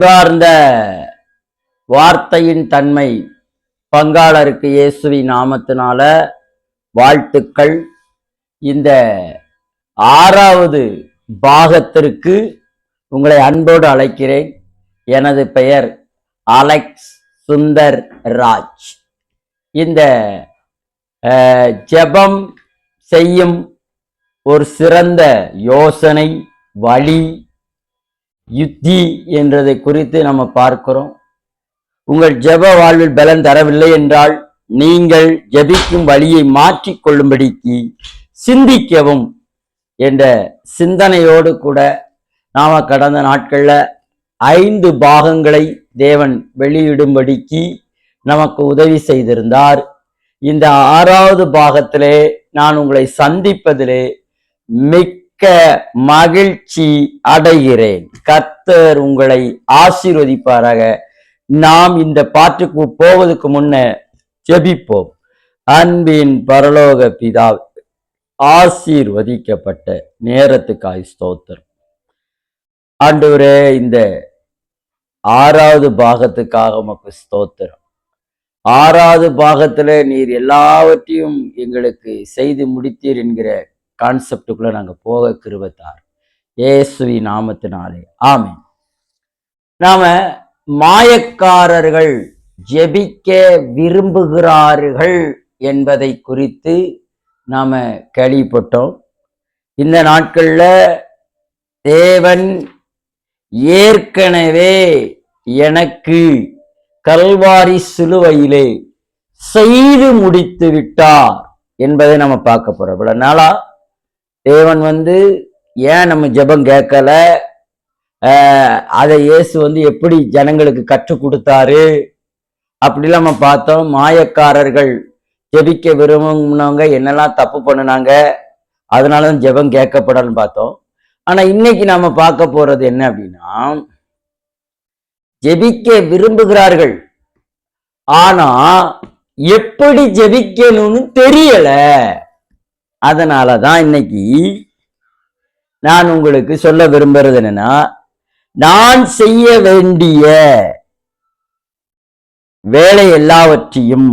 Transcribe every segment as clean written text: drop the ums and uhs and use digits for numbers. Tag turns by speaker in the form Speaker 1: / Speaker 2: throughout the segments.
Speaker 1: சார்ந்த வார்த்தையின் தன்மை பங்காளருக்கு இயேசுவின் நாமத்தினால வாழ்த்துக்கள். இந்த 6வது பாகத்திற்கு உங்களை அன்போடு அழைக்கிறேன். எனது பெயர் அலெக்ஸ் சுந்தர் ராஜ். இந்த ஜெபம் செய்யும் ஒரு சிறந்த யோசனை, வழி, யுத்தி என்றதை குறித்து நம்ம பார்க்கிறோம். உங்கள் ஜெப வாழ்வில் பலன் தரவில்லை என்றால் நீங்கள் ஜெபிக்கும் வழியை மாற்றிக்கொள்ளும்படிக்கு சிந்திக்கவும் என்ற சிந்தனையோடு கூட நாம கடந்த நாட்கள்ல 5 பாகங்களை தேவன் வெளியிடும்படிக்கு நமக்கு உதவி செய்திருந்தார். இந்த 6வது பாகத்திலே நான் உங்களை சந்திப்பதிலே மிக்க மகிழ்ச்சி அடைகிறேன். கர்த்தர் உங்களை ஆசீர்வதிப்பாராக. நாம் இந்த பாட்டுக்கு போவதற்கு முன்ன ஜெபிப்போம். அன்பின் பரலோக பிதாவே, ஆசீர்வதிக்கப்பட்ட நேரத்துக்காய் ஸ்தோத்திரம். ஆண்டவரே, இந்த 6வது பாகத்துக்காக உமக்கு ஸ்தோத்திரம். 6வது பாகத்துல நீர் எல்லாவற்றையும் எங்களுக்கு செய்து முடித்தீர் என்கிற கான்செப்டுக்குள்ள நாங்க போக கிருபைத்தார். இயேசுவின் நாமத்தினாலே ஆமென். நாம மாயக்காரர்கள் ஜெபிக்க விரும்புகிறார்கள் என்பதை குறித்து நாம கேள்விப்பட்டோம். இந்த நாட்கள்ல தேவன் ஏற்கனவே எனக்கு கல்வாரி சிலுவையிலே செய்து முடித்து விட்டார் என்பதை நம்ம பார்க்க போறோம். இவ்வளவு நாளா தேவன் ஏன் நம்ம ஜெபம் கேட்கல, அதை இயேசு எப்படி ஜனங்களுக்கு கற்றுக் கொடுத்தாரு அப்படிலாம் நம்ம பார்த்தோம். மாயக்காரர்கள் ஜெபிக்க விரும்பினவங்க என்னெல்லாம் தப்பு பண்ணினாங்க, அதனாலதான் ஜெபம் கேட்கப்படன்னு பார்த்தோம். ஆனா இன்னைக்கு நாம பார்க்க போறது என்ன அப்படின்னா, ஜெபிக்க விரும்புகிறார்கள், ஆனா எப்படி ஜெபிக்கணும்னு தெரியல. அதனாலதான் இன்னைக்கு நான் உங்களுக்கு சொல்ல விரும்புறது என்னன்னா, நான் செய்ய வேண்டிய வேலை எல்லாவற்றையும்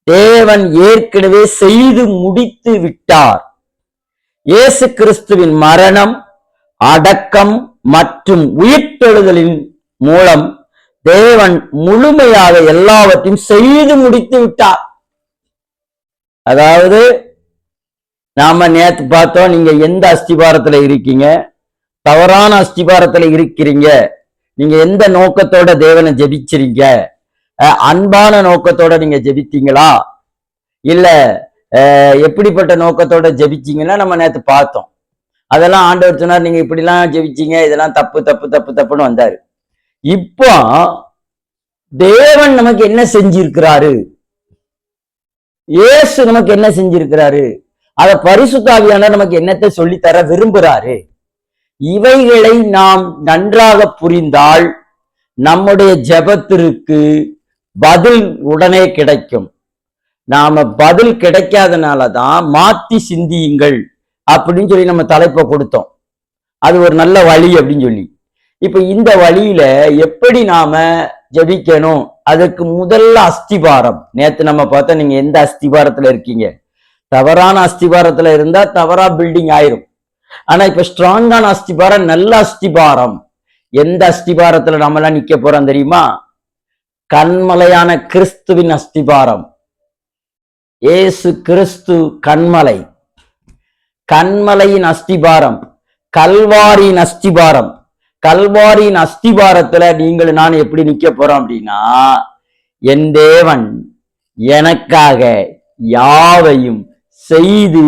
Speaker 1: தேவன் ஏற்கனவே செய்து முடித்து விட்டார். இயேசு கிறிஸ்துவின் மரணம், அடக்கம் மற்றும் உயிர்த்தெழுதலின் மூலம் தேவன் முழுமையாக எல்லாவற்றையும் செய்து முடித்து விட்டார். அதாவது நாம நேத்து பார்த்தோம், நீங்க எந்த அஸ்திபாரத்துல இருக்கீங்க, தவறான அஸ்திபாரத்துல இருக்கிறீங்க, நீங்க எந்த நோக்கத்தோட தேவனை ஜெபிச்சிருங்க, அன்பான நோக்கத்தோட நீங்க ஜெபித்தீங்களா, இல்ல எப்படிப்பட்ட நோக்கத்தோட ஜெபிச்சீங்கன்னா நம்ம நேத்து பார்த்தோம். அதெல்லாம் ஆண்டவர் சொன்னார், நீங்க இப்படிலாம் ஜெபிச்சீங்க, இதெல்லாம் தப்பு தப்பு தப்பு தப்புன்னு வந்தாரு. இப்போ தேவன் நமக்கு என்ன செஞ்சிருக்கிறாரு, இயேசு நமக்கு என்ன செஞ்சிருக்கிறாரு, அத பரிசுத்த ஆவியானவர் நமக்கு என்னத்தை சொல்லித்தர விரும்புறாரு, இவைகளை நாம் நன்றாக புரிந்தால் நம்முடைய ஜெபத்திற்கு பதில் உடனே கிடைக்கும். நாம பதில் கிடைக்காதனாலதான் மாத்தி சிந்தியுங்கள் அப்படின்னு சொல்லி நம்ம தலைப்பை கொடுத்தோம். அது ஒரு நல்ல வழி அப்படின்னு சொல்லி. இப்ப இந்த வழியில எப்படி நாம ஜெபிக்கணும், அதுக்கு முதல்ல அஸ்திபாரம். நேத்து நம்ம பார்த்தா, நீங்க எந்த அஸ்திபாரத்துல இருக்கீங்க, தவறான அஸ்திபாரத்துல இருந்தா தவறா பில்டிங் ஆயிரும். ஆனா இப்ப ஸ்ட்ராங்கான அஸ்திபாரம், நல்ல அஸ்திபாரம். எந்த அஸ்திபாரத்துல நம்ம எல்லாம் நிக்க போறோம் தெரியுமா? கண்மலையான கிறிஸ்துவின் அஸ்திபாரம். இயேசு கிறிஸ்து கண்மலை, கண்மலையின் அஸ்திபாரம், கல்வாரியின் அஸ்திபாரம். கல்வாரியின் அஸ்திபாரத்துல நீங்கள் நான் எப்படி நிக்க போறோம் அப்படின்னா, என் தேவன் எனக்காக யாவையும் செய்து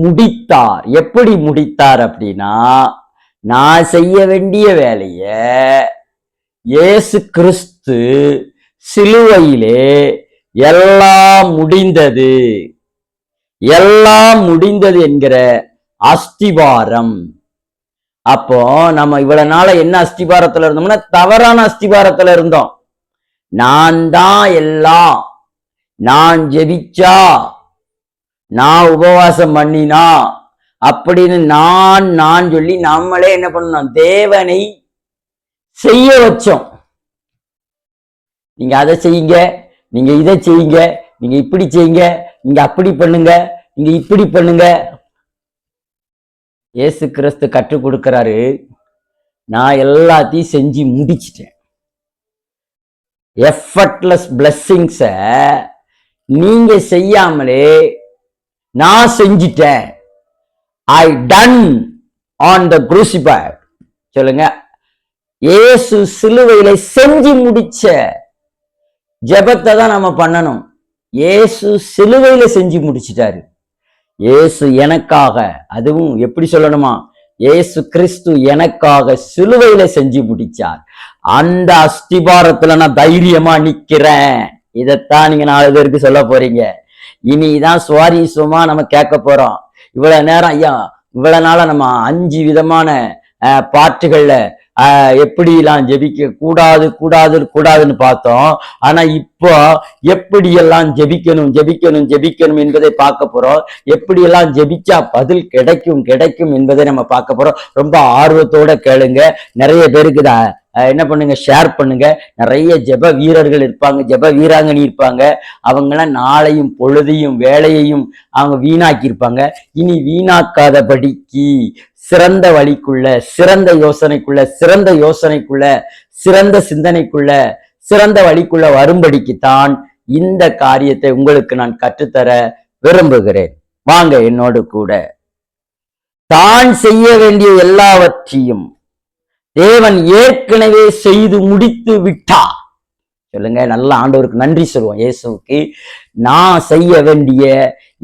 Speaker 1: முடித்தார். எப்படி முடித்தார் அப்படின்னா, நான் செய்ய வேண்டிய வேலைய இயேசு கிறிஸ்து சிலுவையிலே எல்லாம் முடிந்தது, எல்லாம் முடிந்தது என்கிற அஸ்திபாரம். அப்போ நம்ம இவ்வளவு நாள என்ன அஸ்திபாரத்துல இருந்தோம்னா, தவறான அஸ்திபாரத்துல இருந்தோம். நான் தான் எல்லாம், நான் ஜெபிச்சா, நான் உபவாசம் பண்ணினா அப்படின்னு நான் சொல்லி நம்மளே என்ன பண்ணணும், தேவனை செய்ய வச்சோம். நீங்க அதை செய்யுங்க, நீங்க இதை செய்யுங்க, நீங்க இப்படி செய்யுங்க, நீங்க அப்படி பண்ணுங்க, நீங்க இப்படி பண்ணுங்க. இயேசு கிறிஸ்து கற்றுக் கொடுக்கிறாரு, நான் எல்லாத்தையும் செஞ்சு முடிச்சிட்டேன். எஃபர்ட்லெஸ் பிளெஸிங்ஸ நீங்க செய்யாமலே நான் செஞ்சிட்டேன். I done on the crucified. சொல்லுங்க, இயேசு சிலுவையில செஞ்சு முடிச்ச ஜெபத்தை தான் நம்ம பண்ணணும். இயேசு சிலுவையில செஞ்சு முடிச்சிட்டாரு. இயேசு எனக்காக, அதுவும் எப்படி சொல்லணுமா, இயேசு கிறிஸ்து எனக்காக சிலுவையில செஞ்சு முடிச்சார். அந்த அஸ்திபாரத்துல நான் தைரியமா நிக்கிறேன். இதைத்தான் நீங்க 4 பேருக்கு சொல்ல போறீங்க. இனிதான் சுவாரஸ்யமா நம்ம கேட்க போறோம். இவ்வளவு நேரம் ஐயா, இவ்வளவு நாள நம்ம 5 விதமான பாட்டுகள்ல எப்படி எல்லாம் ஜெபிக்க கூடாது கூடாது கூடாதுன்னு பார்த்தோம். ஆனா இப்போ எப்படி எல்லாம் ஜெபிக்கணும் ஜெபிக்கணும் ஜெபிக்கணும் என்பதை பார்க்க போறோம். எப்படி எல்லாம் ஜெபிச்சா பதில் கிடைக்கும் கிடைக்கும் என்பதை நம்ம பார்க்க போறோம். ரொம்ப ஆர்வத்தோட கேளுங்க. நிறைய பேருக்கு என்ன பண்ணுங்க, ஷேர் பண்ணுங்க. நிறைய ஜெப வீரர்கள் இருப்பாங்க, ஜெப வீராங்கனி இருப்பாங்க. அவங்களாம் நாளையும் பொழுதையும் வேலையையும் அவங்க வீணாக்கி இருப்பாங்க. இனி வீணாக்காதபடிக்கு சிறந்த வழிக்குள்ள, சிறந்த யோசனைக்குள்ள, சிறந்த யோசனைக்குள்ள, சிறந்த சிந்தனைக்குள்ள, சிறந்த வழிக்குள்ள வரும்படிக்குத்தான் இந்த காரியத்தை உங்களுக்கு நான் கற்றுத்தர விரும்புகிறேன். வாங்க என்னோடு கூட. தான் செய்ய வேண்டிய எல்லாவற்றையும் தேவன் ஏற்கனவே செய்து முடித்து விட்டார். சொல்லுங்க, நல்ல ஆண்டவருக்கு நன்றி சொல்லுவோம். இயேசுவுக்கு நான் செய்ய வேண்டிய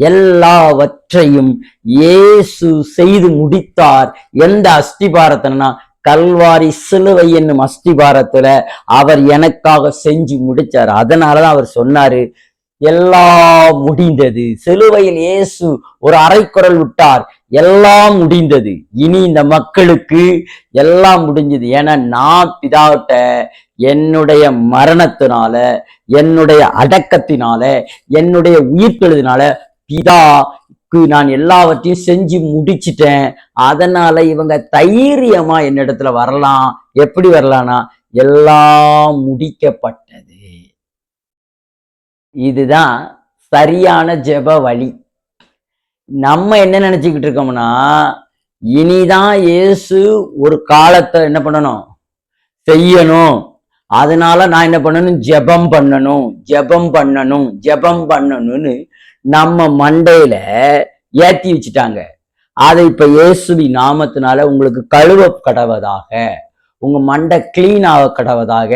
Speaker 1: எல்லாவற்றையும் இயேசு செய்து முடித்தார். எந்த அஸ்திபாரத்தினா, கல்வாரி சிலுவை என்னும் அஸ்திபாரத்துல அவர் எனக்காக செஞ்சு முடிச்சார். அதனாலதான் அவர் சொன்னாரு, எல்லாம் முடிந்தது. சிலுவையில் இயேசு ஒரு அரைக்குரல் விட்டார், எல்லாம் முடிந்தது. இனி இந்த மக்களுக்கு எல்லாம் முடிஞ்சது. ஏன்னா நான் பிதாவிட்ட என்னுடைய மரணத்தினால, என்னுடைய அடக்கத்தினால, என்னுடைய உயிர்த்தெழுதினால பிதாக்கு நான் எல்லாவற்றையும் செஞ்சு முடிச்சிட்டேன். அதனால இவங்க தைரியமா என்னிடத்துல வரலாம். எப்படி வரலாம்னா, எல்லாம் முடிக்கப்பட்டது. இதுதான் சரியான ஜெப வழி. நம்ம என்ன நினைச்சுக்கிட்டு இருக்கோம்னா, இனிதான் இயேசு ஒரு காலத்தை என்ன பண்ணணும், செய்யணும். அதனால நான் என்ன பண்ணணும், ஜெபம் பண்ணணும், ஜெபம் பண்ணணும், ஜெபம் பண்ணணும்னு நம்ம மண்டையில ஏத்தி வச்சுட்டாங்க. அதை இப்ப இயேசுவி நாமத்தினால உங்களுக்கு கழுவ கடவதாக, உங்க மண்டை கிளீன் ஆக கடவதாக.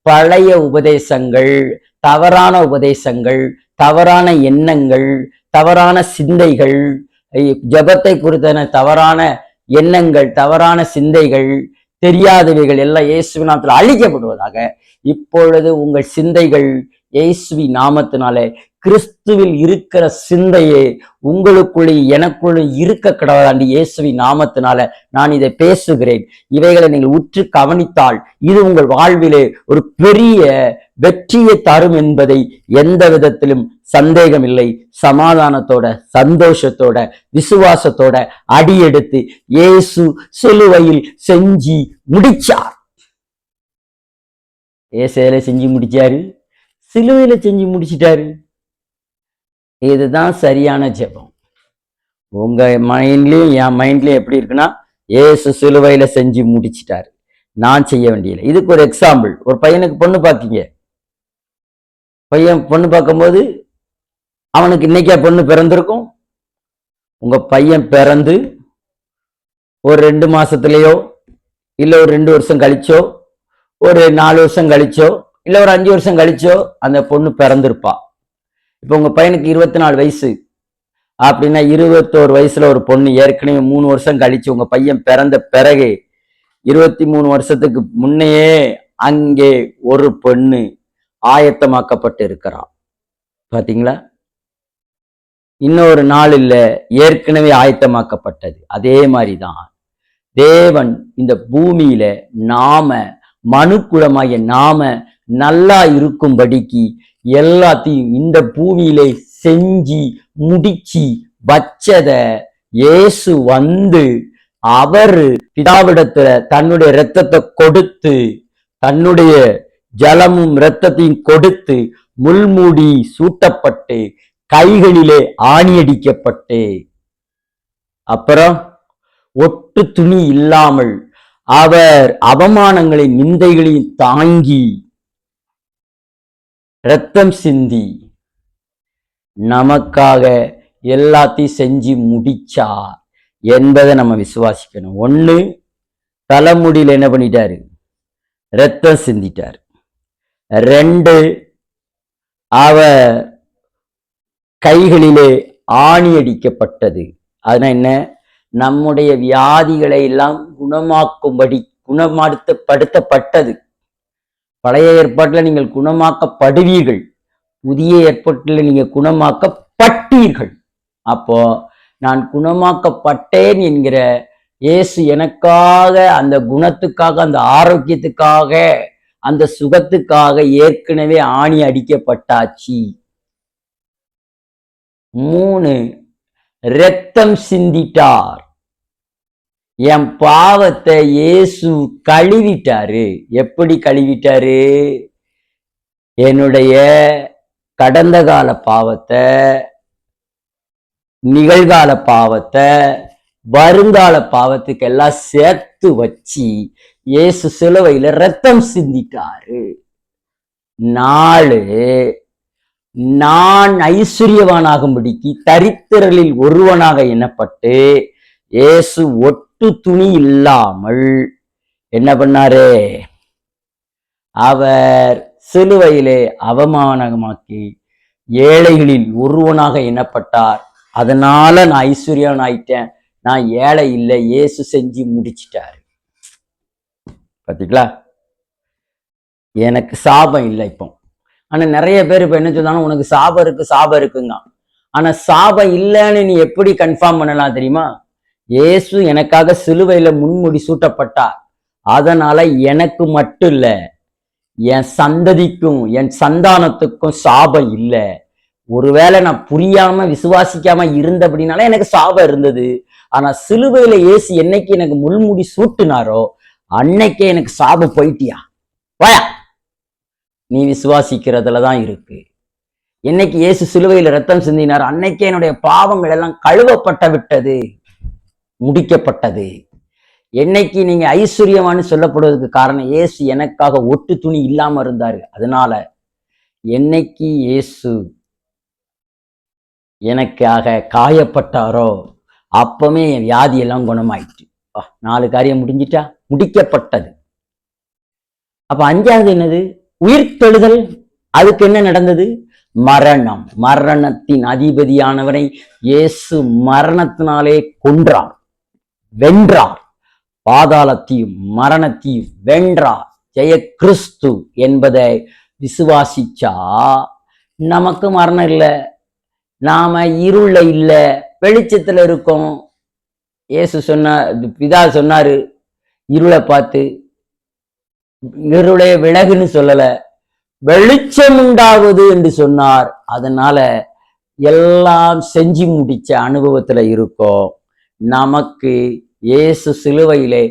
Speaker 1: பழைய உபதேசங்கள், தவறான உபதேசங்கள், தவறான எண்ணங்கள், தவறான சிந்தைகள், ஜெபத்தை குறித்தான தவறான எண்ணங்கள், தவறான சிந்தைகள், தெரியாதவைகள் எல்லாம் இயேசுவி நாமத்தில் அழிக்கப்படுவதாக. இப்பொழுது உங்கள் சிந்தைகள் இயேசுவி நாமத்தினாலே கிறிஸ்துவில் இருக்கிற சிந்தையே உங்களுக்குள்ளே எனக்குள்ளே இருக்க கடவுளாண்டி இயேசுவி நாமத்தினால நான் இதை பேசுகிறேன். இவைகளை நீங்கள் உற்று கவனித்தால் இது உங்கள் வாழ்விலே ஒரு பெரிய வெற்றியை தரும் என்பதை எந்த விதத்திலும் சந்தேகம் இல்லை. சமாதானத்தோட, சந்தோஷத்தோட, விசுவாசத்தோட அடியெடுத்து இயேசு சிலுவையில் செஞ்சு முடிச்சார். ஏசையில செஞ்சு முடிச்சாரு, சிலுவையில செஞ்சு முடிச்சிட்டாரு. இதுதான் சரியான ஜெபம். உங்க மைண்ட்லயும் என் மைண்ட்லயும் எப்படி இருக்குன்னா, ஏசு சிலுவையில செஞ்சு முடிச்சிட்டாரு, நான் செய்ய வேண்டியதில்லை. இதுக்கு ஒரு எக்ஸாம்பிள். ஒரு பையனுக்கு பொண்ணு பார்க்கீங்க. பையன் பொண்ணு பார்க்கும்போது அவனுக்கு இன்னைக்கா பொண்ணு பிறந்திருக்கும். உங்க பையன் பிறந்து ஒரு 2 மாசத்துலயோ, இல்ல ஒரு 2 வருஷம் கழிச்சோ, ஒரு 4 வருஷம் கழிச்சோ, இல்ல ஒரு 5 வருஷம் கழிச்சோ அந்த பொண்ணு பிறந்திருப்பா. இப்ப உங்க பையனுக்கு 24 வயசு அப்படின்னா, 21 வயசுல ஒரு பொண்ணு ஏற்கனவே 3 வருஷம் கழிச்சு உங்க பையன் பிறந்த பிறகு 23 வருஷத்துக்கு முன்னையே அங்கே ஒரு பொண்ணு ஆயத்தமாக்கப்பட்டு இருக்கிறான். பாத்தீங்களா? இன்னொரு நாள் இல்ல, ஏற்கனவே ஆயத்தமாக்கப்பட்டது. அதே மாதிரிதான் தேவன் இந்த பூமியில நாம மனுக்குலமாகிய நாம நல்லா இருக்கும்படிக்கு எல்லாத்தையும் இந்த பூமியிலே செஞ்சு முடிச்சு வச்சத இயேசு வந்து அவர் பிதாவிடத்துல தன்னுடைய இரத்தத்தை கொடுத்து, தன்னுடைய ஜலமும் இரத்தத்தையும் கொடுத்து, முள்மூடி சூட்டப்பட்டு, கைகளிலே ஆணியடிக்கப்பட்டு, அப்புறம் ஒட்டு துணி இல்லாமல் அவர் அவமானங்களையும் நிந்தைகளையும் தாங்கி இரத்தம் சிந்தி நமக்காக எல்லாத்தையும் செஞ்சு முடிச்சார் என்பதை நம்ம விசுவாசிக்கணும். ஒண்ணு, தலைமுடியில என்ன பண்ணிட்டாரு? இரத்தம் சிந்திட்டார். 2, அவர் கைகளிலே ஆணி அடிக்கப்பட்டது. அதனால என்ன? நம்முடைய வியாதிகளை எல்லாம் குணமாக்கும்படி குணப்படுத்தப்பட்டது. பழைய ஏற்பாட்டில் நீங்கள் குணமாக்கப்படுவீர்கள், புதிய ஏற்பாட்டில் நீங்க குணமாக்கப்பட்டீர்கள். அப்போ நான் குணமாக்கப்பட்டேன் என்கிற இயேசு எனக்காக, அந்த குணத்துக்காக, அந்த ஆரோக்கியத்துக்காக, அந்த சுகத்துக்காக ஏற்கனவே ஆணி அடிக்கப்பட்டாச்சு. 3, இரத்தம் சிந்திட்டார். என் பாவத்தை இயேசு கழுவிட்டாரு. எப்படி கழுவிட்டாரு? என்னுடைய கடந்த கால பாவத்தை, நிகழ்கால பாவத்தை, வருங்கால பாவத்துக்கு எல்லாம் சேர்த்து வச்சு இயேசு சிலுவையில இரத்தம் சிந்திட்டாரு. 4, நான் ஐஸ்வர்யவானாகும்படிக்கு தரித்திரரில் ஒருவனாக எண்ணப்பட்டு இயேசு ஒட்டு துணி இல்லாமல் என்ன பண்ணாரு? அவர் சிலுவையிலே அவமானமாக்கி ஏழைகளில் ஒருவனாக எண்ணப்பட்டார். அதனால நான் ஐஸ்வர்யவான் ஆயிட்டேன், நான் ஏழை இல்லை, இயேசு செஞ்சு முடிச்சிட்டாரு. பாத்தீங்களா? எனக்கு சாபம் இல்லை இப்போ. ஆனா நிறைய பேர் இப்ப என்ன சொல்றாங்க, உனக்கு சாபம் இருக்கு, சாபம் இருக்குங்க. ஆனா சாபம் இல்லைன்னு நீ எப்படி கன்ஃபார்ம் பண்ணலாம் தெரியுமா? இயேசு எனக்காக சிலுவையில முன்முடி சூட்டப்பட்டார். அதனால எனக்கு மட்டும் இல்ல, என் சந்ததிக்கும் என் சந்தானத்துக்கும் சாபம் இல்லை. ஒருவேளை நான் புரியாம விசுவாசிக்காம இருந்தபடினால எனக்கு சாபம் இருந்தது. ஆனா சிலுவையில இயேசு என்னைக்கு எனக்கு முள்முடி சூட்டினாரோ அன்னைக்கே எனக்கு சாபம் போயிட்டியா? வாயா, நீ விசுவாசிக்கிறதுலதான் இருக்கு. என்னைக்கு இயேசு சிலுவையில் ரத்தம் சிந்தினார் அன்னைக்கே என்னுடைய பாவங்கள் எல்லாம் கழுவப்பட்ட விட்டது, முடிக்கப்பட்டது. என்னைக்கு நீங்க ஐஸ்வர்யமானு சொல்லப்படுவதற்கு காரணம் இயேசு எனக்காக ஒட்டு துணி இல்லாம இருந்தாரு. அதனால என்னைக்கு இயேசு எனக்காக காயப்பட்டாரோ அப்பவே என் வியாதி எல்லாம் குணமாயிட்டு. 4 காரியம் முடிஞ்சிட்டா, முடிக்கப்பட்டது. அப்ப 5வது என்னது? உயிர்த்தெழுதல். அதுக்கு என்ன நடந்தது? மரணம், மரணத்தின் அதிபதியானவரை இயேசு மரணத்தினாலே கொன்றார், வென்றார். பாதாளத்தையும் மரணத்தையும் வென்றார். ஜெய கிறிஸ்து என்பதை விசுவாசிச்சா நமக்கு மரணம் இல்லை, நாம இருள இல்ல, வெளிச்சத்துல இருக்கோம். இயேசு சொன்னார், பிதா சொன்னாரு இருளை பார்த்து, இருளே விலகுன்னு சொல்லல, வெளிச்சம் உண்டாவது என்று சொன்னார். அதனால எல்லாம் செஞ்சு முடிச்ச அனுபவத்துல இருக்கோம். நமக்கு இயேசு சிலுவையிலே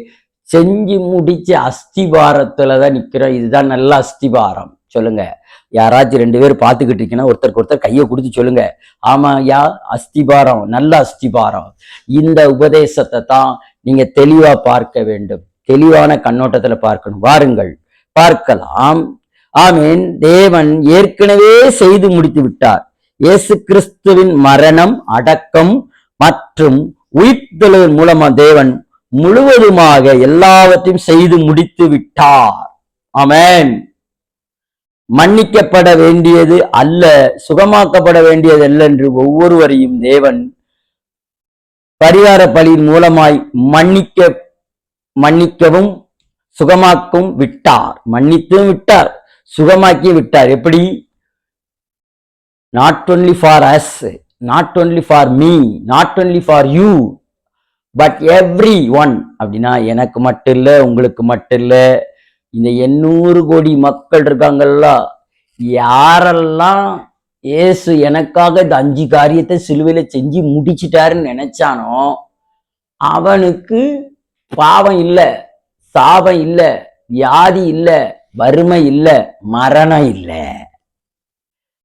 Speaker 1: செஞ்சு முடிச்ச அஸ்திபாரத்துலதான் நிக்கிறோம். இதுதான் நல்ல அஸ்திபாரம். சொல்லுங்க, யாராச்சும் 2 பேர் பார்த்துக்கிட்டு இருக்கீங்கன்னா ஒருத்தருக்கு ஒருத்தர் கையை கொடுத்து சொல்லுங்க, ஆமா யா, அஸ்திபாரம், நல்ல அஸ்திபாரம். இந்த உபதேசத்தை தான் நீங்க தெளிவா பார்க்க வேண்டும், தெளிவான கண்ணோட்டத்துல பார்க்கணும். வாருங்கள் பார்க்கலாம். ஆமீன். தேவன் ஏற்கனவே செய்து முடித்து விட்டார். இயேசு கிறிஸ்துவின் மரணம், அடக்கம் மற்றும் உயிர்த்தெழுதல் மூலமா தேவன் முழுவதுமாக எல்லாவற்றையும் செய்து முடித்து விட்டார். ஆமென். மன்னிக்கப்பட வேண்டியது அல்ல, சுகமாக்கப்பட வேண்டியது அல்ல என்று ஒவ்வொருவரையும் தேவன் பரிகார பலியின் மூலமாய் மன்னிக்கவும் சுகமாக்கும் விட்டார். மன்னித்தும் விட்டார், சுகமாக்கி விட்டார். எப்படி? Not only for us, not only for me, not only for you, but every one. அப்படின்னா எனக்கு மட்டும் இல்ல, உங்களுக்கு மட்டும் இல்ல, இந்த 800 கோடி மக்கள் இருக்காங்கல்ல, யாரெல்லாம் இயேசு எனக்காக இந்த 5 காரியத்தை சிலுவையில செஞ்சு முடிச்சிட்டாருன்னு நினைச்சானோ அவனுக்கு பாவம் இல்ல, சாபம் இல்ல, வியாதி இல்ல, வறுமை இல்ல, மரணம் இல்ல.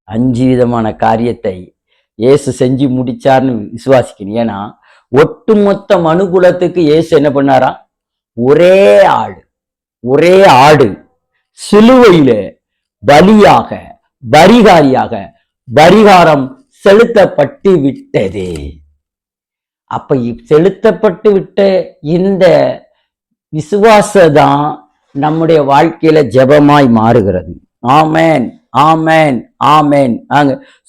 Speaker 1: 5 விதமான காரியத்தை இயேசு செஞ்சு முடிச்சார்னு விசுவாசிக்கணும். ஏன்னா ஒட்டுமொத்த மனுகுலத்துக்கு இயேசு என்ன பண்ணாரா? ஒரே ஆடு சிலுவையில பலியாக பரிகாரம் செலுத்தப்பட்டு விட்டது. அப்ப செலுத்தப்பட்டு விட்ட இந்த விசுவாசதான் நம்முடைய வாழ்க்கையில ஜெபமாய் மாறுகிறது. ஆமேன், ஆமேன், ஆமேன்.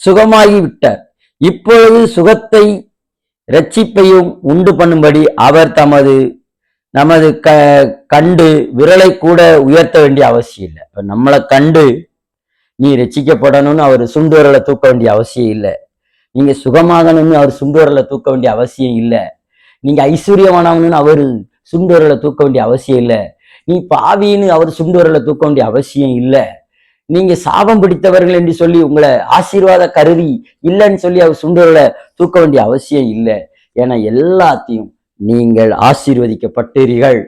Speaker 1: சுகமாகி விட்டார். இப்பொழுது சுகத்தை இரட்சிப்பையும் உண்டு பண்ணும்படி அவர் நமது கண்டு விரலை கூட உயர்த்த வேண்டிய அவசியம் இல்லை. நம்மளை கண்டு நீ ரட்சிக்கப்படணும்னு அவர் சுண்டு விரலை தூக்க வேண்டிய அவசியம் இல்லை. நீங்க சுகமாகணும்னு அவர் சுண்டு விரலை தூக்க வேண்டிய அவசியம் இல்லை. நீங்க ஐஸ்வர்யமானவன்னு அவர் சுண்டு விரலை தூக்க வேண்டிய அவசியம் இல்லை. நீ பாவின்னு அவர் சுண்டு விரலை தூக்க வேண்டிய அவசியம் இல்லை. நீங்க சாபம் பிடித்தவர்கள் என்று சொல்லி உங்களை ஆசீர்வாத கருவி இல்லைன்னு சொல்லி அவர் சுண்டு விரலை தூக்க வேண்டிய அவசியம் இல்லை. ஏன்னா எல்லாத்தையும் நீங்கள் ஆசீர்வதிக்கப்பட்டீர்கள்,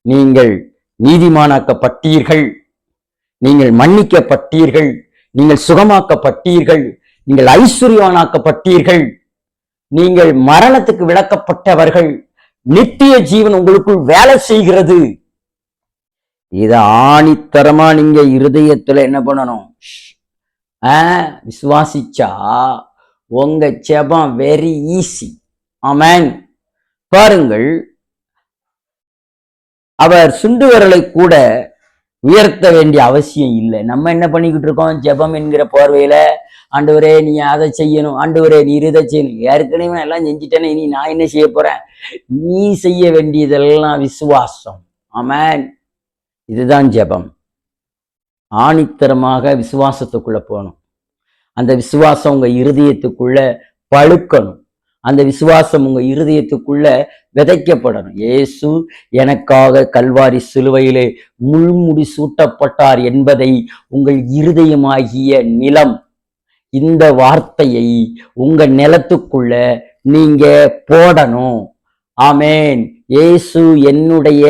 Speaker 1: நீங்கள் நீதிமானாக்கப்பட்டீர்கள், நீங்கள் மன்னிக்கப்பட்டீர்கள், நீங்கள் சுகமாக்கப்பட்டீர்கள், நீங்கள் ஐஸ்வர்யவானாக்கப்பட்டீர்கள், நீங்கள் மரணத்துக்கு விலக்கப்பட்டவர்கள், நித்திய ஜீவன் உங்களுக்குள் வேலை செய்கிறது. இத ஆணித்தரமா நீங்க இருதயத்துல என்ன பண்ணணும்? விசுவாசிச்சா உங்க ஜெபம் வெரி ஈஸி. ஆமென். பாருங்கள், அவர் சுண்டு விரலை கூட உயர்த்த வேண்டிய அவசியம் இல்லை. நம்ம என்ன பண்ணிக்கிட்டு இருக்கோம்? ஜெபம் என்கிற போர்வையில, ஆண்டவரே நீ அதை செய்யணும், ஆண்டவரே நீ இதை செய்யணும். ஏற்கனவே எல்லாம் செஞ்சுட்டேன்னு இனி நான் என்ன செய்ய போறேன்? நீ செய்ய வேண்டியதெல்லாம் விசுவாசம். ஆமென். இதுதான் ஜெபம். ஆணித்தரமாக விசுவாசத்துக்குள்ள போகணும். அந்த விசுவாசம் உங்க இருதயத்துக்குள்ள பழுக்கணும். அந்த விசுவாசம் உங்க இருதயத்துக்குள்ள விதைக்கப்படணும். இயேசு எனக்காக கல்வாரி சிலுவையிலே முள்முடி சூட்டப்பட்டார் என்பதை உங்கள் இருதயமாகிய நிலம், இந்த வார்த்தையை உங்க நிலத்துக்குள்ள நீங்க போடணும். ஆமேன். இயேசு என்னுடைய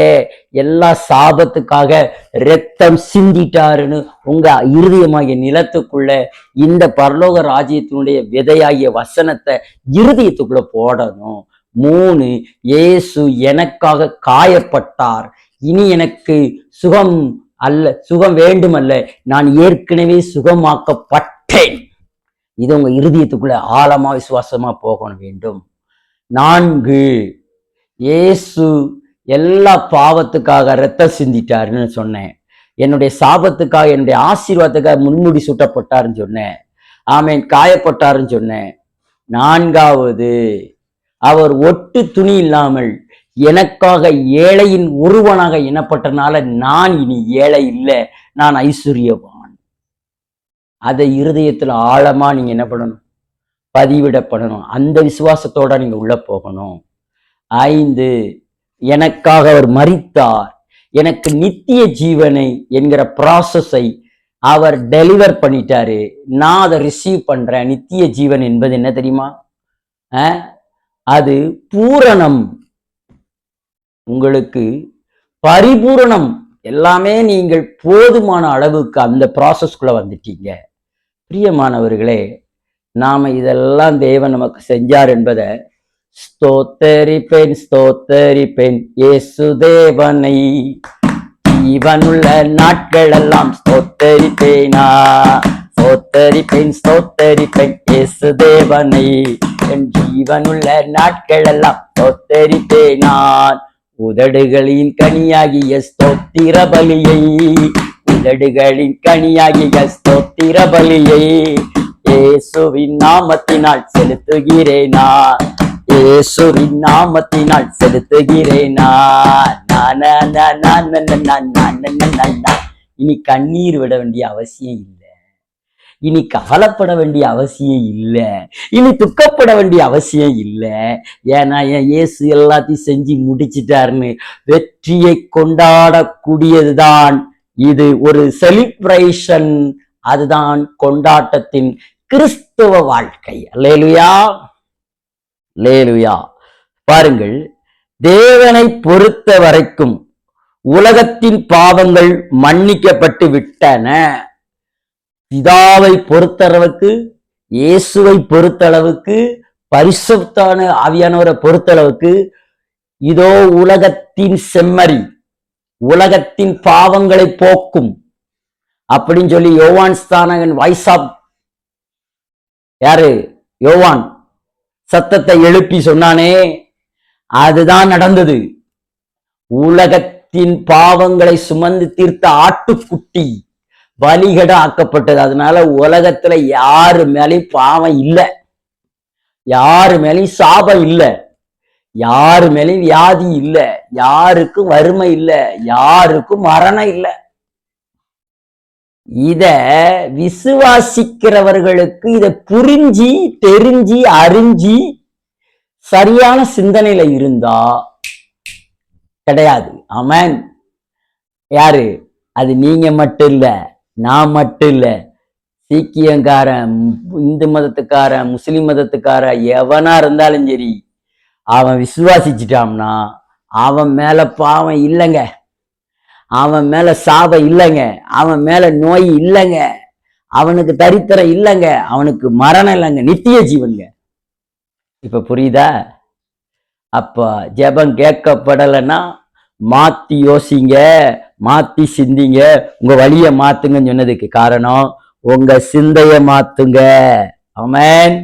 Speaker 1: எல்லா சாபத்துக்காக இரத்தம் சிந்திட்டாருன்னு உங்க இருதயமாகிய நிலத்துக்குள்ள இந்த பரலோக ராஜ்யத்தினுடைய விதையாகிய வசனத்தை இருதயத்துக்குள்ள போடணும். 3, இயேசு எனக்காக காயப்பட்டார், இனி எனக்கு சுகம் வேண்டுமல்ல, நான் ஏற்கனவே சுகமாக்கப்பட்டேன். இது உங்க இருதயத்துக்குள்ள ஆழமா விசுவாசமா போகணும் வேண்டும். 4, இயேசு எல்லா பாவத்துக்காக ரத்தம் சிந்திட்டாருன்னு சொன்னேன். என்னுடைய சாபத்துக்காக, என்னுடைய ஆசீர்வாதத்துக்காக முன்முடி சூட்டப்பட்டாருன்னு சொன்னேன். ஆமேன். காயப்பட்டாருன்னு சொன்னேன். 4வது, அவர் ஒட்டு துணி இல்லாமல் எனக்காக ஏழையின் ஒருவனாக எண்ணப்பட்டனால நான் இனி ஏழை இல்லை, நான் ஐஸ்வர்யவான். அதை இருதயத்துல ஆழமா நீங்க என்ன பண்ணணும்? பதிவிடப்படணும். அந்த விசுவாசத்தோட நீங்க உள்ள போகணும். 5, எனக்காக அவர் மரித்தார், எனக்கு நித்திய ஜீவனை என்கிற ப்ராசஸை அவர் டெலிவர் பண்ணிட்டாரு, நான் அதை ரிசீவ் பண்றேன். நித்திய ஜீவன் என்பது என்ன தெரியுமா? அது பூரணம், உங்களுக்கு பரிபூரணம். எல்லாமே நீங்கள் போதுமான அளவுக்கு அந்த ப்ராசஸ்குள்ள வந்துட்டீங்க. பிரியமானவர்களே, நாம இதெல்லாம் தேவன் நமக்கு செஞ்சார் என்பதை ஸ்தோத்தரிப்பேன் இயேசு தேவனை, இவனுள்ள நாட்கள் எல்லாம் ஸ்தோத்தரிப்பேன் இயேசு தேவனை, என் ஜீவனுள்ள நாட்கள் எல்லாம் ஸ்தோத்தரிப்பேன் நான். உதடுகளின் கனியாகிய ஸ்தோத்திர பலியை, உதடுகளின் கனியாகிய ஸ்தோத்திர பலியை இயேசுவின் நாமத்தினால் செலுத்துகிறேனா, இயேசுவின் நாமத்தினால் செலுத்துகிறேனா. இனி கண்ணீர் விட வேண்டிய அவசியம் இல்லை, இனி கவலைப்பட வேண்டிய அவசியம் இல்லை, இனி துக்கப்பட வேண்டிய அவசியம் இல்லை. ஏன்னா என் இயேசு எல்லாத்தையும் செஞ்சு முடிச்சிட்டாருன்னு வெற்றியை கொண்டாடக்கூடியதுதான் இது. ஒரு செலிப்ரேஷன், அதுதான் கொண்டாட்டத்தின் கிறிஸ்துவ வாழ்க்கை. அல்லேலூயா, அல்லேலூயா. பாருங்கள், தேவனை பொறுத்த வரைக்கும் உலகத்தின் பாவங்கள் மன்னிக்கப்பட்டு விட்டன. பிதாவை பொறுத்தளவுக்கு, இயேசுவை பொறுத்தளவுக்கு, பரிசுத்தான ஆவியானவரை பொறுத்தளவுக்கு, இதோ உலகத்தின் செம்மறி, உலகத்தின் பாவங்களை போக்கும் அப்படின்னு சொல்லி யோவான் ஸ்தானகன் வாய்ஸ் ஆஃப் யாரு யோவான் சத்தத்தை எழுப்பி சொன்னானே, அதுதான் நடந்தது. உலகத்தின் பாவங்களை சுமந்து தீர்த்த ஆட்டுக்குட்டி பலிகட ஆக்கப்பட்டது. அதனால உலகத்துல யாரு மேலேயும் பாவம் இல்லை, யாரு மேலேயும் சாபம் இல்லை, யாரு மேலேயும் வியாதி இல்லை, யாருக்கும் வறுமை இல்லை, யாருக்கும் மரணம் இல்லை. இத விசுவாசிக்கிறவர்களுக்கு இத புரிஞ்சு தெரிஞ்சு அறிஞ்சு சரியான சிந்தனையில இருந்தா கிடையாது. ஆமென். யாரு அது? நீங்க மட்டும் இல்ல, நான் மட்டும் இல்ல, சீக்கியங்காரன், இந்து மதத்துக்காரன், முஸ்லிம் மதத்துக்காரன், எவனா இருந்தாலும் சரி, அவன் விசுவாசிச்சுட்டான்னா அவன் மேல பாவம் இல்லைங்க, அவன் மேல சாபம் இல்லைங்க, அவன் மேல நோய் இல்லைங்க, அவனுக்கு தரித்திரம் இல்லைங்க, அவனுக்கு மரணம் இல்லைங்க, நித்திய ஜீவன்ங்க. இப்ப புரியுதா? அப்ப ஜெபம் கேட்கப்படலைன்னா மாத்தி யோசிங்க, மாத்தி சிந்திங்க, உங்க வழிய மாத்துங்கன்னு சொன்னதுக்கு காரணம் உங்க சிந்தைய மாத்துங்க. ஆமென்.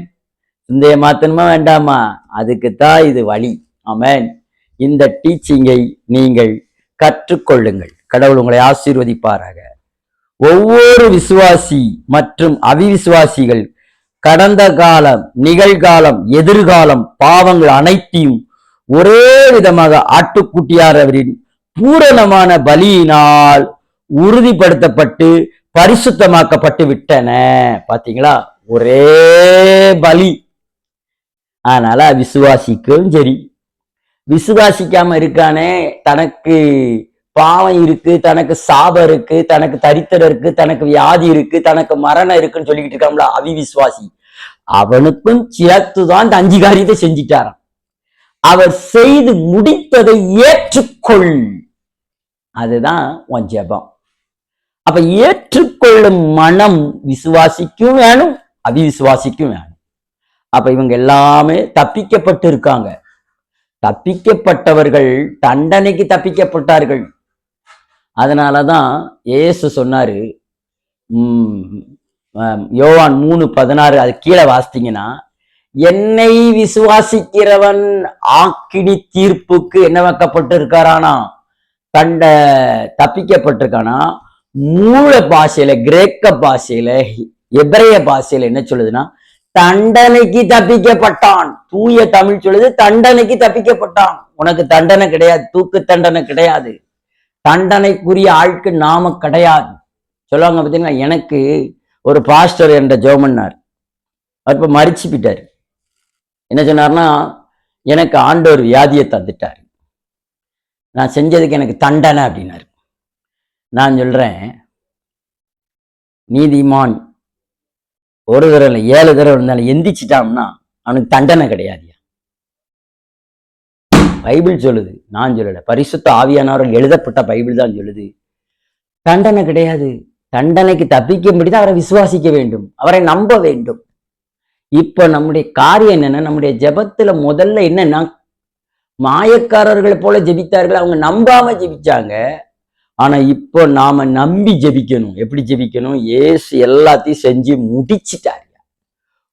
Speaker 1: சிந்தைய மாத்தணுமா வேண்டாமா? அதுக்குத்தான் இது வழி. ஆமென். இந்த டீச்சிங்கை நீங்கள் கற்றுக்கொள்ளுங்கள். கடவுள் உங்களை ஆசீர்வதிப்பாராக. ஒவ்வொரு விசுவாசி மற்றும் அவிவிசுவாசிகள் கடந்த காலம், நிகழ்காலம், எதிர்காலம் பாவங்கள் அனைத்தையும் ஒரே விதமாக ஆட்டுக்குட்டியாரவரின் பூரணமான பலியினால் உறுதிப்படுத்தப்பட்டு பரிசுத்தமாக்கப்பட்டு விட்டன. பாத்தீங்களா? ஒரே பலி. அதனால விசுவாசிக்கும் சரி, விசுவாசிக்காம இருக்கானே, தனக்கு பாவம் இருக்கு, தனக்கு சாபம் இருக்கு, தனக்கு தரித்திரம் இருக்கு, தனக்கு வியாதி இருக்கு, தனக்கு மரணம் இருக்குன்னு சொல்லிக்கிட்டு இருக்காங்களா அவிவிசுவாசி, அவனுக்கும் சேர்த்துதான் இந்த 5 காரியத்தை செஞ்சிட்டாராம். அவர் செய்து முடித்ததை ஏற்றுக்கொள், அதுதான் உன் ஜெபம். அப்ப ஏற்றுக்கொள்ளும் மனம் விசுவாசிக்கும் வேணும், அவிவிசுவாசிக்கும் வேணும். அப்ப இவங்க எல்லாமே தப்பிக்கப்பட்டு இருக்காங்க. தப்பிக்கப்பட்டவர்கள் தண்டனைக்கு தப்பிக்கப்பட்டார்கள். அதனாலதான் இயேசு சொன்னாரு, யோவான் 3:16, அது கீழே வாசித்தீங்கன்னா, என்னை விசுவாசிக்கிறவன் ஆக்கினி தீர்ப்புக்கு என்ன வைக்கப்பட்டு இருக்காரானா, தப்பிக்கப்பட்டிருக்கானா. மூல பாஷையில, கிரேக்க பாஷையில, எபிரேய பாஷையில என்ன சொல்லுதுன்னா, தண்டனைக்கு தப்பிக்கப்பட்டான். தூய தமிழ் சொல்லுது தண்டனைக்கு தப்பிக்கப்பட்டான். உனக்கு தண்டனை கிடையாது, தூக்கு தண்டனை கிடையாது, தண்டனைக்குரிய ஆட்கு நாம கிடையாது சொல்லுவாங்க. பார்த்தீங்களா? எனக்கு ஒரு பாஸ்டர் என்ற ஜோமன்னார், அவர் இப்ப மரிச்சு போயிட்டாரு. என்ன சொன்னார்னா, எனக்கு ஆண்டவர் வியாதியை தந்துட்டார், நான் செஞ்சதுக்கு எனக்கு தண்டனை அப்படின்னாரு. நான் சொல்றேன், நீதிமான் ஒரு தடவை 7 தடவை இருந்தாலும் எந்திரிச்சிட்டான்னா அவனுக்கு தண்டனை கிடையாது. பைபிள் சொல்லுது, நான் சொல்லல, பரிசுத்த ஆவியானவரால் எழுதப்பட்ட பைபிள் தான் சொல்லுது. தண்டனை கிடையாது. தண்டனைக்கு தப்பிக்கும்படிதான் அவரை விசுவாசிக்க வேண்டும், அவரை நம்ப வேண்டும். இப்ப நம்முடைய காரியம் என்னன்னா, நம்முடைய ஜெபத்துல முதல்ல என்னன்னா, மாயக்காரர்களை போல ஜெபித்தார்கள், அவங்க நம்பாம ஜெபிச்சாங்க. ஆனா இப்போ நாம நம்பி ஜெபிக்கணும். எப்படி ஜெபிக்கணும்? இயேசு எல்லாத்தையும் செஞ்சு முடிச்சிட்டாரு.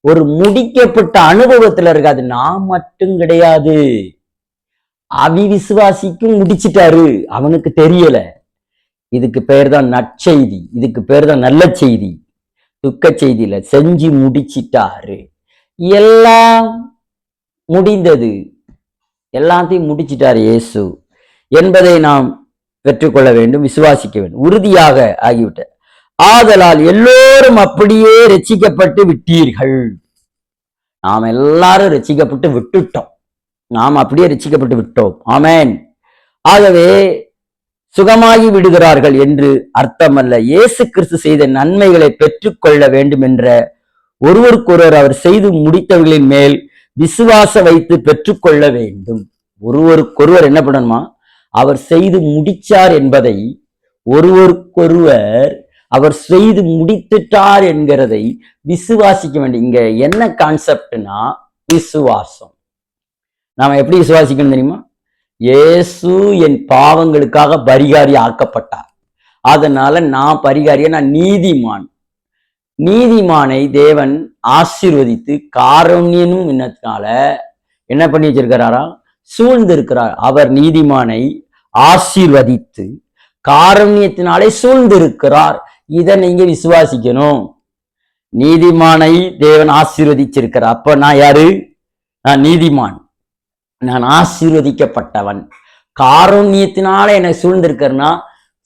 Speaker 1: ஒரு முடிக்கப்பட்ட அனுபவத்துல இருக்காது. நான் மட்டும் கிடையாது, அவிவிசுவாசிக்கும் முடிச்சிட்டாரு, அவனுக்கு தெரியல. இதுக்கு பேர் தான் நற்செய்தி, இதுக்கு பேர் தான் நல்ல செய்தி. துக்க செய்தியில செஞ்சு முடிச்சிட்டாரு, எல்லாம் முடிந்தது, எல்லாத்தையும் முடிச்சிட்டாரு இயேசு என்பதை நாம் பெற்றுக்கொள்ள வேண்டும், விசுவாசிக்க வேண்டும். உறுதியாக ஆகிவிட்ட ஆதலால் எல்லோரும் அப்படியே ரட்சிக்கப்பட்டு விட்டீர்கள். நாம் எல்லாரும் ரட்சிக்கப்பட்டு விட்டுட்டோம், நாம் அப்படியே ரட்சிக்கப்பட்டு விட்டோம். ஆமென். ஆகவே சுகமாகி விடுகிறார்கள் என்று அர்த்தமல்ல. இயேசு கிறிஸ்து செய்த நன்மைகளை பெற்றுக்கொள்ள வேண்டும் என்ற ஒருவருக்கொருவர் அவர் செய்து முடித்தவர்களின் மேல் விசுவாசம் வைத்து பெற்றுக்கொள்ள வேண்டும். ஒருவருக்கொருவர் என்ன பண்ணணுமா, அவர் செய்து முடிச்சார் என்பதை, ஒருவருக்கொருவர் அவர் செய்து முடித்துட்டார் என்கிறதை விசுவாசிக்க வேண்டும். இங்க என்ன கான்செப்ட்னா விசுவாசம். நாம எப்படி விசுவாசிக்கணும் தெரியுமா? இயேசு என் பாவங்களுக்காக பரிகாரி ஆக்கப்பட்டார், அதனால நான் பரிகாரியா, நான் நீதிமான். நீதிமானை தேவன் ஆசீர்வதித்து காருண்யனும் என்னத்தினால என்ன பண்ணி வச்சிருக்கிறாரா, சூழ்ந்து இருக்கிறார். அவர் நீதிமானை ஆசீர்வதித்து காருண்யத்தினாலே சூழ்ந்திருக்கிறார். இதை நீங்க விசுவாசிக்கணும். நீதிமானை தேவன் ஆசீர்வதிச்சிருக்கிறார். அப்ப நான் யாரு? நான் நீதிமான், நான் ஆசீர்வதிக்கப்பட்டவன். காருண்யத்தினால என்னை சூழ்ந்திருக்கிறேன்னா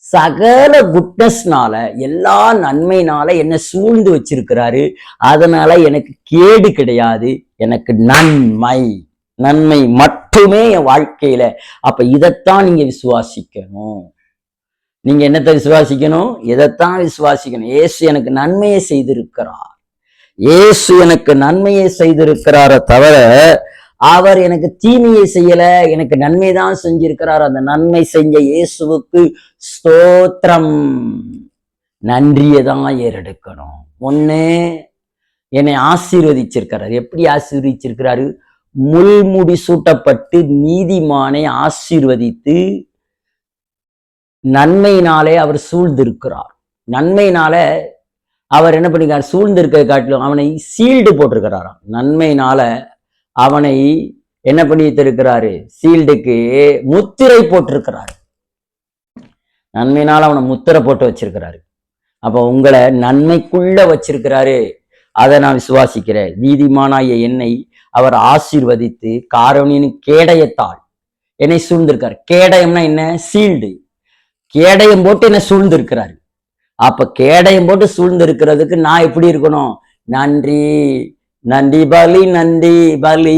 Speaker 1: சகல குட்னஸ்னால, எல்லா நன்மையினால என்ன சூழ்ந்து வச்சிருக்கிறாரு. அதனால எனக்கு கேடு கிடையாது, எனக்கு நன்மை நன்மை மட்டுமே என் வாழ்க்கையில. அப்ப இதைத்தான் நீங்க விசுவாசிக்கணும். நீங்க என்னத்தை விசுவாசிக்கணும்? இதைத்தான் விசுவாசிக்கணும். இயேசு எனக்கு நன்மையை செய்திருக்கிறார், இயேசு எனக்கு நன்மையை செய்திருக்கிறார தவிர அவர் எனக்கு தீமையை செய்யல, எனக்கு நன்மை தான் செஞ்சிருக்கிறார். அந்த நன்மை செஞ்ச இயேசுவுக்கு ஸ்தோத்திரம், நன்றியை தான் ஏறெடுக்கணும். ஒண்ணு, என்னை ஆசீர்வதிச்சிருக்கிறார். எப்படி ஆசீர்வதிச்சிருக்கிறாரு? முள்முடி சூட்டப்பட்டு நீதிமானை ஆசீர்வதித்து நன்மையினாலே அவர் சூழ்ந்திருக்கிறார். நன்மையினால அவர் என்ன பண்ணிருக்கார்? சூழ்ந்திருக்க காட்டிலும் அவனை சீல்டு போட்டிருக்கிறாராம். நன்மையினால அவனை என்ன பண்ணி வைத்திருக்கிறாரு? சீல்டுக்கு முத்திரை போட்டிருக்கிறாரு. நன்மையினால அவனை முத்திரை போட்டு வச்சிருக்கிறாரு. அப்ப உங்களை நன்மைக்குள்ள வச்சிருக்கிறாரு. அதை நான் விசுவாசிக்கிறேன். நீதிமானாய என்னை அவர் ஆசீர்வதித்து காருண்யன் கேடயத்தால் என்னை சூழ்ந்திருக்காரு. கேடயம்னா என்ன? சீல்டு. கேடயம் போட்டு என்ன சூழ்ந்திருக்கிறாரு. அப்ப கேடயம் போட்டு சூழ்ந்திருக்கிறதுக்கு நான் எப்படி இருக்கணும்? நன்றி நன்றி பலி, நன்றி பலி,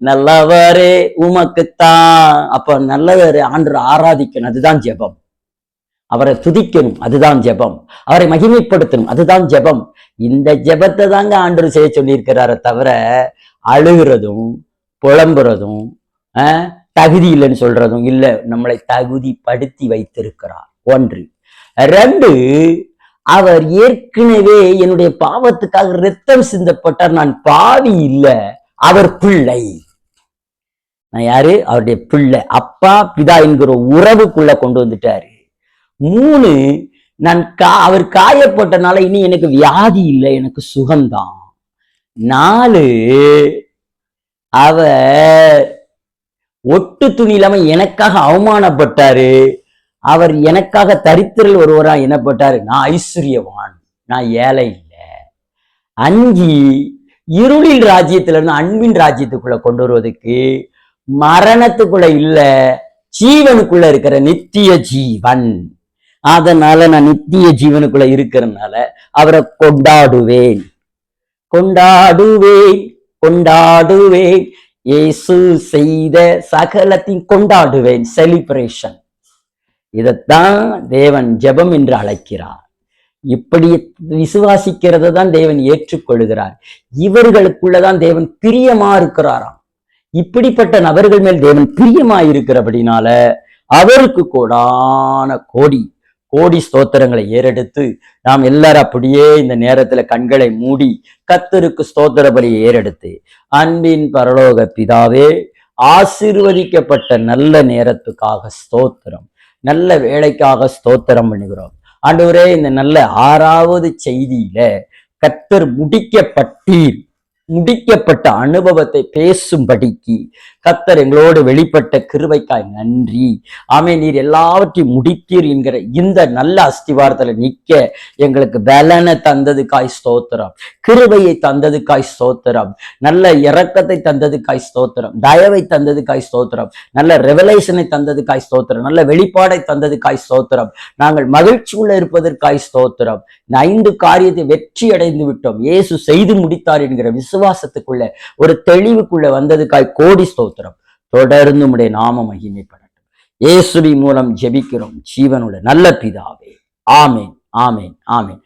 Speaker 1: நல்லவரே உமக்குத்தான். அப்ப நல்லவரே ஆண்டு ஆராதிக்கணும், அதுதான் ஜெபம். அவரை துதிக்கணும், அதுதான் ஜெபம். அவரை மகிமைப்படுத்தணும், அதுதான் ஜெபம். இந்த ஜெபத்தை தாங்க ஆண்டவர் செய்ய சொல்லியிருக்கிறார தவிர அழுகிறதும் புலம்புறதும் தகுதி இல்லைன்னு சொல்றதும் இல்லை. நம்மளை தகுதிப்படுத்தி வைத்திருக்கிறார். ஒன்று. ரெண்டு, அவர் ஏற்கனவே என்னுடைய பாவத்துக்காக இரத்தம் சிந்தப்பட்டார். நான் பாவி இல்லை, அவர் பிள்ளை. நான் யாரு? அவருடைய பிள்ளை. அப்பா பிதா என்கிற உறவுக்குள்ள கொண்டு வந்துட்டாரு. மூணு, நான் அவர் காயப்பட்டனால இனி எனக்கு வியாதி இல்லை, எனக்கு சுகம்தான். நாலு, அவர் ஒட்டு துணி இல்லாம எனக்காக அவமானப்பட்டாரு. அவர் எனக்காக தரித்திரல் ஒருவரா என்னப்பட்டாரு. நான் ஐஸ்வர்யவான், நான் ஏழை இல்லை. அஞ்சு, இருளின் ராஜ்யத்துல இருந்து அன்பின் ராஜ்யத்துக்குள்ள கொண்டு வருவதற்கு மரணத்துக்குள்ள இல்ல, ஜீவனுக்குள்ள இருக்கிற நித்திய ஜீவன். அதனால நான் நித்திய ஜீவனுக்குள்ள இருக்கிறதுனால அவரை கொண்டாடுவேன், கொண்டாடுவேன், கொண்டாடுவேன். இயேசு செய்த சகலத்தையும் கொண்டாடுவேன். செலிப்ரேஷன். இதைத்தான் தேவன் ஜெபம் என்று அழைக்கிறார். இப்படி விசுவாசிக்கிறத தான் தேவன் ஏற்றுக்கொள்கிறார். இவர்களுக்குள்ளதான் தேவன் பிரியமா இருக்கிறாராம். இப்படிப்பட்ட நபர்கள் மேல் தேவன் பிரியமா இருக்கிறபடினால அவருக்கு கோடான கோடி கோடி ஸ்தோத்திரங்களை ஏறெடுத்து நாம் எல்லாரும் அப்படியே இந்த நேரத்துல கண்களை மூடி கர்த்தருக்கு ஸ்தோத்திர பலியை ஏறெடுத்து, அன்பின் பரலோக பிதாவே, ஆசீர்வதிக்கப்பட்ட நல்ல நேரத்துக்காக ஸ்தோத்திரம், நல்ல வேலைக்காக ஸ்தோத்திரம் பண்ணுகிறோம். ஆண்டவரே, இந்த நல்ல 6வது செய்தியில கர்த்தர் முடிக்கப்பட்ட அனுபவத்தை பேசும்படிக்கு கர்த்தர் எங்களோடு வெளிப்பட்ட கிருபைக்காய் நன்றி. ஆமே, நீர் எல்லாவற்றையும் முடித்தீர் என்கிற இந்த நல்ல அஸ்திவாரத்துல நிக்க எங்களுக்கு பலனை தந்ததுக்காய் ஸ்தோத்திரம், கிருபையை தந்ததுக்காய் ஸ்தோத்திரம், நல்ல இரக்கத்தை தந்ததுக்காய் ஸ்தோத்திரம், தயவை தந்ததுக்காய் ஸ்தோத்திரம், நல்ல ரெவலேஷனை தந்ததுக்காய் ஸ்தோத்திரம், நல்ல வெளிப்பாடை தந்ததுக்காய் ஸ்தோத்திரம். நாங்கள் மகிழ்ச்சியுள்ள இருப்பதற்காய் ஸ்தோத்திரம். இந்த 5 காரியத்தை வெற்றி அடைந்து விட்டோம். இயேசு செய்து முடித்தார் என்கிற விசுவாசத்துக்குள்ள ஒரு தெளிவுக்குள்ள வந்ததுக்காய் கோடி ஸ்தோத்திரம். தொடர்ந்து உம்முடைய நாம மகிமைப்படட்டும். இயேசுவின் மூலம் ஜெபிக்கிறோம் ஜீவனுள்ள நல்ல பிதாவே. ஆமேன், ஆமேன், ஆமேன்.